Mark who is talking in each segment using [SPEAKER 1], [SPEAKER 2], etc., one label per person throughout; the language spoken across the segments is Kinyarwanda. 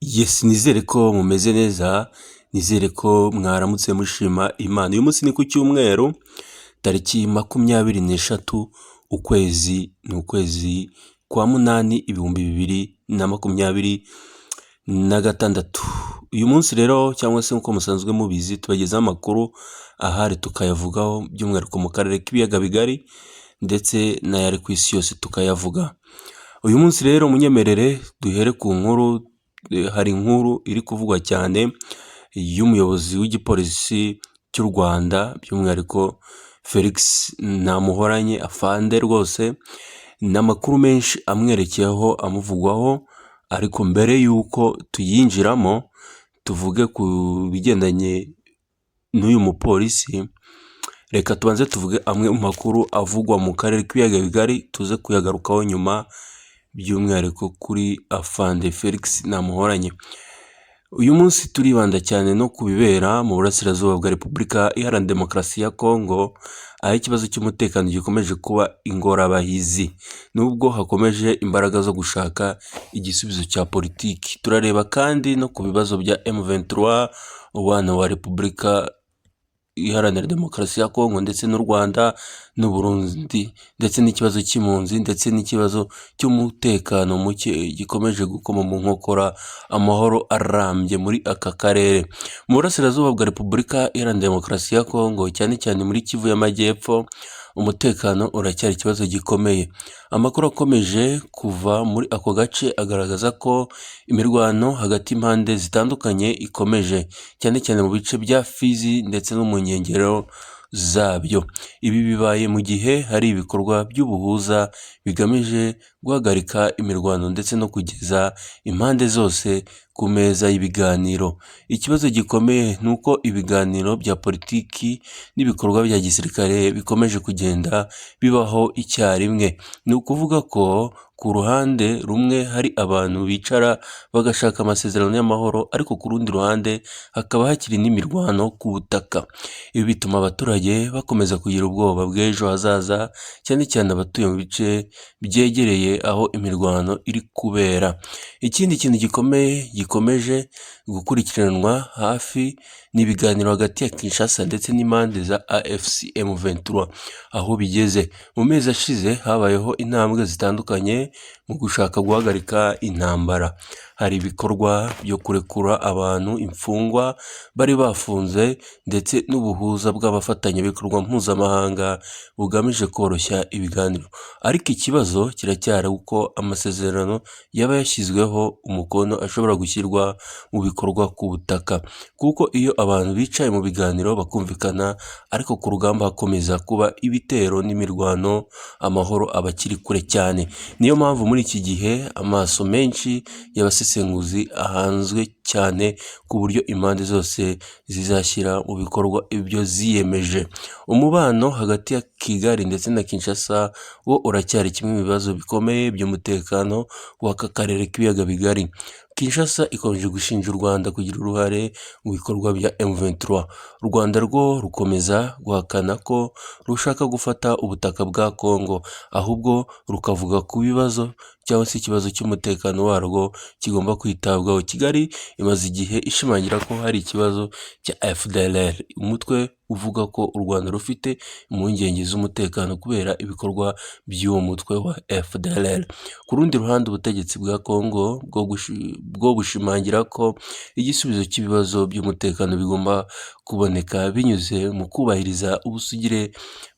[SPEAKER 1] Yes, nizere ko mumeze neza, nizere ko mwaramutse mushima Imana. Uyu munsi ni ku cyumweru, tariki 26 ukwezi kwa munani 2026. Uyu munsi rero cyangwa se nk'uko musanzwe mubizi tubagezaho amakuru ahari tukayavugaho by'umwihariko mu karere k'ibiyaga bigari ndetse n'ayari ku isi yose tukayavuga. Uyu munsi rero munyemerere duhere ku nkuru. Hari inkuru iri kuvugwa cyane y'umuyobozi w'igipolisi cy'u Rwanda by'umwihariko Felix Namuhoranye afande rwose, n'amakuru menshi amwerekeyeho amuvugwaho, ariko mbere y'uko tuyinjiramo tuvuge ku bigendanye n'uyu mupolisi, reka tubanze tuvuge amwe mu makuru avugwa mu karere k'ibiyaga bigari, tuze kuyagarukaho nyuma by'umwihariko kuri afande Felix Namuhoranye. Uyu munsi turibanda cyane no ku bibera mu burasirazuba bwa Repubulika Iharanira Demokarasi ya Kongo, aho ikibazo cy'umutekano gikomeje kuba ingorabahizi nubwo hakomeje imbaraga zo gushaka igisubizo cya politiki. Turareba kandi no ku bibazo bya M23, umubano wa Repubulika Iharanira Demokarasi ya Kongo ndetse n'u Rwanda n'u Burundi, ndetse n'ikibazo cy'impunzi ndetse n'ikibazo cy'umutekano muke gikomeje gukoma mu nkokora amahoro arambye muri aka karere. Mu burasirazuba bwa Repubulika Iharanira Demokarasi ya Kongo, cyane cyane muri Kivu y'Amajyepfo, umutekano uracyari ikibazo gikomeye. Amakuru akomeje kuva muri ako gace agaragaza ko imirwano hagati y'impande zitandukanye ikomeje, cyane cyane mu bice bya Fizi ndetse no mu nkengero zabyo. Ibi bibaye mu gihe hari ibikorwa by'ubuhuza bigamije guhagarika imirwano ndetse no kugeza impande zose ku meza y'ibiganiro. Ikibazo gikomeye ni uko ibiganiro bya politiki n'ibikorwa bya gisirikare bikomeje kugenda bibaho icyarimwe. Ni ukuvuga ko ku ruhande rumwe hari abantu bicara bagashaka amasezerano y'amahoro, ariko ku rundi ruhande hakaba hakiri n'imirwano ku butaka. Ibi bituma abaturage bakomeza kugira ubwoba bw'ejo hazaza, cyane cyane abatuye mu bice byegereye aho imirwano iri kubera. Ikindi kintu gikomeye gikomeje gukurikiranwa hafi ni ibiganiro hagati ya Kinshasa ndetse n'impande za AFC M23 aho bigeze. Mu mezi ashize habayeho intambwe zitandukanye mu gushaka guhagarika intambara. Hari ibikorwa byo kurekura abantu, imfungwa bari bafunze, ndetse n'ubuhuza bw'abafatanyabikorwa mpuzamahanga bugamije koroshya ibiganiro. Ariko ikibazo kiracyari uko amasezerano yaba yashyizweho umukono ashobora gushyirwa mu bikorwa ku butaka, kuko iyo abantu bicaye mu biganiro bakumvikana, ariko ku rugamba hakomeza kuba ibitero n'imirwano, amahoro aba akiri kure cyane. Niyo mpamvu muri iki gihe amaso menshi y'abasesenguzi ahanzwe cyane ku buryo impande zose zizashyira mu bikorwa ibyo ziyemeje. Umubano hagati ya Kigali ndetse na Kinshasa wo uracyari kimwe mu bibazo bikomeye by'umutekano w'aka karere k'ibiyaga bigari. Kinshasa ikomeje gushinja u Rwanda kugira uruhare mu bikorwa bya M23. U Rwanda rwo rukomeza guhakana ko rushaka gufata ubutaka bwa Kongo, ahubwo rukavuga ku bibazo cyangwa se ikibazo cy'umutekano warwo kigomba kwitabwaho. Kigali imaze igihe ishimangira ko hari ikibazo cya FDLR, umutwe uvuga ko u Rwanda rufite impungenge z'umutekano kubera ibikorwa by'uwo mutwe wa FDLR. Ku rundi ruhande ubutegetsi bwa Kongo bwo bushimangira ko igisubizo cy'ibibazo by'umutekano bigomba kuboneka binyuze mu kubahiriza ubusugire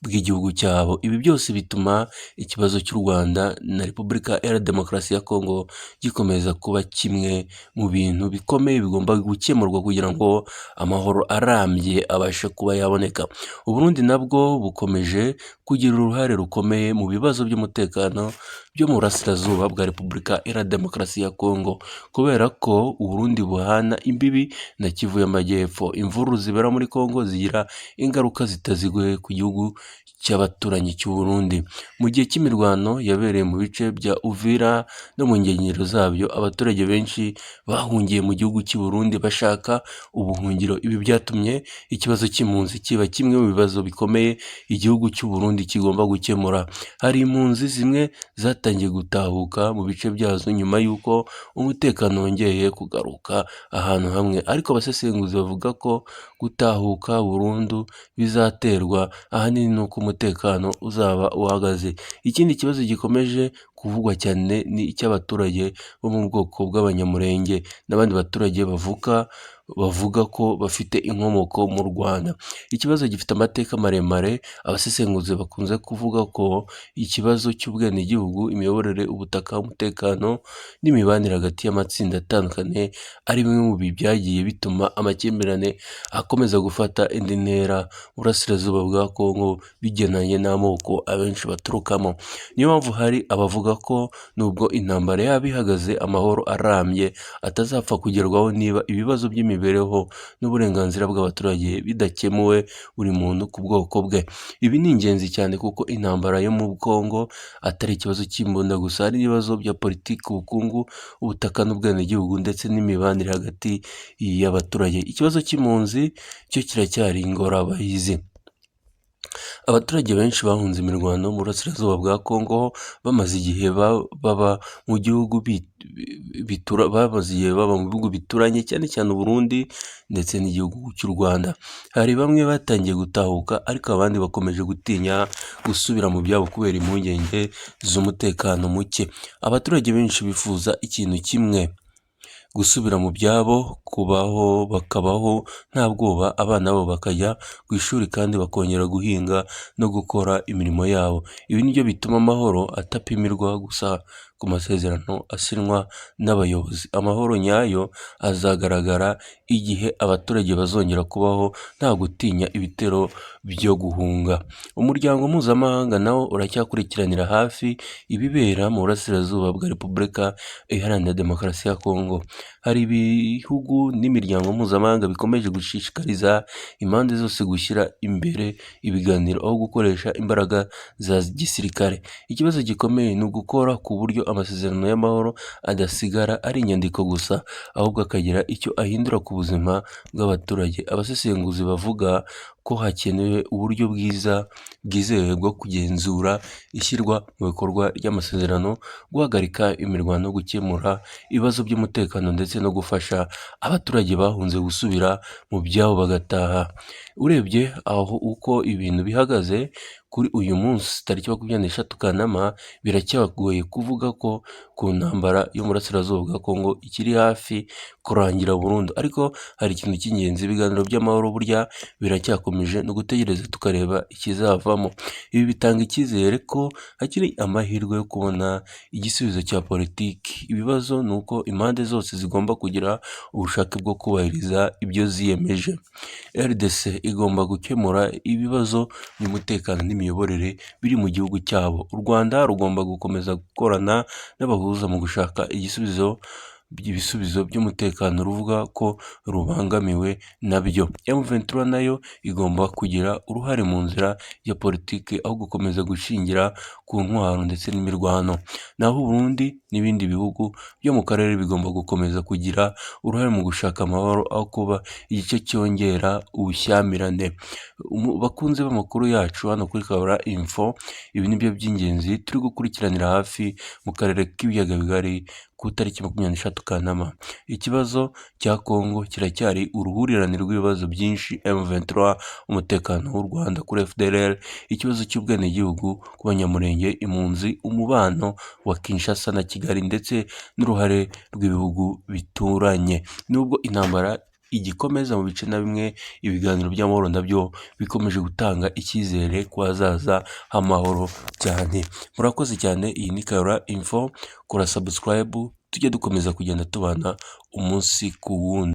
[SPEAKER 1] bw'igihugu cyabo. Ibi byose bituma ikibazo cy'u Rwanda na Repubulika Iharanira Demokarasi ya Kongo gikomeza kuba kimwe mu bintu bikomeye bigomba gukemurwa kugira ngo amahoro arambye abashe kuba yaboneka. U Burundi nabwo bukomeje kugira uruhare rukomeye mu bibazo by'umutekano byo mu burasirazuba bwa Repubulika Iharanira Demokarasi ya Kongo, kubera ko u Burundi buhana imbibi na Kivu y'Amajyepfo. Imvururu zibera muri Kongo zigira ingaruka zitaziguye ku gihugu cy'abaturanyi cy'u Burundi. Mu gihe cy'imirwano yabereye mu bice bya Uvira no mu nkengero zabyo, abaturage benshi bahungiye mu gihugu cy'u Burundi bashaka ubuhungiro. Ibi byatumye ikibazo cy'impunzi cy'impunzi kiba kimwe mu bibazo bikomeye igihugu cy'u Burundi kigomba gukemura. Hari impunzi zimwe zatangiye gutahuka mu bice byazo nyuma y'uko umutekano wongeye kugaruka ahantu hamwe, ariko abasesenguzi bavuga ko gutahuka burundu bizaterwa ahanini n'uko umutekano uzaba uhagaze. Ikindi kibazo gikomeje kuvugwa cyane ni icy'abaturage bo mu bwoko bw'Abanyamulenge n'abandi baturage bavuga ko bafite inkomoko mu Rwanda. Ikibazo gifite amateka maremare, abasesenguzi bakunze kuvuga ko ikibazo cy'ubwenegihugu, imiyoborere, ubutaka, umutekano n'imibanire hagati y'amatsinda atandukanye ari bimwe mu byagiye bituma amakimbirane akomeza gufata indi ntera mu burasirazuba bwa Kongo bigenanye n'amoko abenshi baturukamo. Niyo mpamvu hari abavuga ko nubwo intambara yaba ihagaze, amahoro arambye atazapfa kugerwaho niba ibibazo by'imibereho n'uburenganzira bw'abaturage bidakemuwe buri muntu ku bwoko bwe. Ibi ni ingenzi cyane kuko intambara yo mu Kongo atari ikibazo cy'imbunda gusa, hari ibibazo bya politiki, ubukungu, ubutaka n'ubwenegihugu ndetse n'imibanire hagati y'abaturage. Ikibazo cy'impunzi cyo kiracyari ingorabahizi. Abaturage benshi bahunze imirwano mu burasirazuba bwa Kongo bamaze igihe baba mu bihugu bituranye cyane cyane u Burundi ndetse n'igihugu cy'u Rwanda. Hari bamwe batangiye gutahuka, ariko abandi bakomeje gutinya gusubira mu byabo kubera impungenge z'umutekano muke. Abaturage benshi bifuza ikintu kimwe: gusubira mu byabo, bakabaho nta bwoba, abana babo bakajya ku ishuri kandi bakongera guhinga no gukora imirimo yabo. Ibi ni byo bituma amahoro atapimirwa gusa ku masezerano asinywa n'abayobozi. Amahoro nyayo azagaragara igihe abaturage bazongera kubaho nta gutinya ibitero byo guhunga. Umuryango mpuzamahanga nawo uracyakurikiranira hafi ibibera mu burasirazuba bwa Repubulika Iharanira Demokarasi ya Kongo. Hari ibihugu n'imiryango mpuzamahanga bikomeje gushishikariza impande zose gushyira imbere ibiganiro aho gukoresha imbaraga za gisirikare. Ikibazo gikomeye ni ugukora ku buryo amasezerano y'amahoro adasigara ari inyandiko gusa, ahubwo akagira icyo ahindura ku buzima bw'abaturage. Abasesenguzi bavuga ko hakenewe uburyo bwizewe bwo kugenzura ishyirwa mu bikorwa ry'amasezerano, guhagarika imirwano, gukemura ibibazo by'umutekano ndetse no gufasha abaturage bahunze gusubira mu byabo bagataha. Urebye uko ibintu bihagaze kuri uyu munsi tariki 23 Kanama, biracyagoye kuvuga ko ku ntambara yo mu burasirazuba bwa Kongo ikiri hafi kurangira burundu, ariko hari ikintu cy'ingenzi: ibiganiro by'amahoro burya biracyakomeje, no gutegereza tukareba ikizavamo. Ibi bitanga icyizere ko hakiri amahirwe yo kubona igisubizo cya politiki. Ibibazo ni uko impande zose zigomba kugira ubushake bwo kubahiriza ibyo ziyemeje. RDC igomba gukemura ibibazo by'umutekano n'imiyoborere biri mu gihugu cyabo. U Rwanda rugomba gukomeza gukorana n'abahuza mu gushaka ibisubizo by'umutekano ruvuga ko rubangamiwe nabyo. M23 nayo igomba kugira uruhare mu nzira ya politiki aho gukomeza gushingira ku ntwaro ndetse n'imirwano. Naho Burundi n'ibindi bihugu byo mu karere bigomba gukomeza kugira uruhare mu gushaka amahoro aho kuba igice cyongera ubushyamirane. Bakunze b'amakuru yacu hano kuri Kabura Info, ibi nibyo by'ingenzi turi gukurikiranira hafi mu karere k'ibiyaga bigari ku itariki 23 Kanama. Ikibazo cya Kongo kiracyari uruhurirane rw'ibibazo byinshi: M23, umutekano w'u Rwanda kuri FDLR, ikibazo cy'ubwenegihugu ku Banyamulenge, impunzi, umubano wa Kinshasa na Kigali ndetse n'uruhare rw'ibihugu bituranye. Nubwo intambara igikomeza mu bice na bimwe, ibiganiro by'amahoro nabyo bikomeje gutanga icyizere ku hazaza h'amahoro cyane. Murakoze cyane. Iyi ni Kabura Info, kora subscribe, tujye dukomeza kugenda tubana umunsi ku wundi.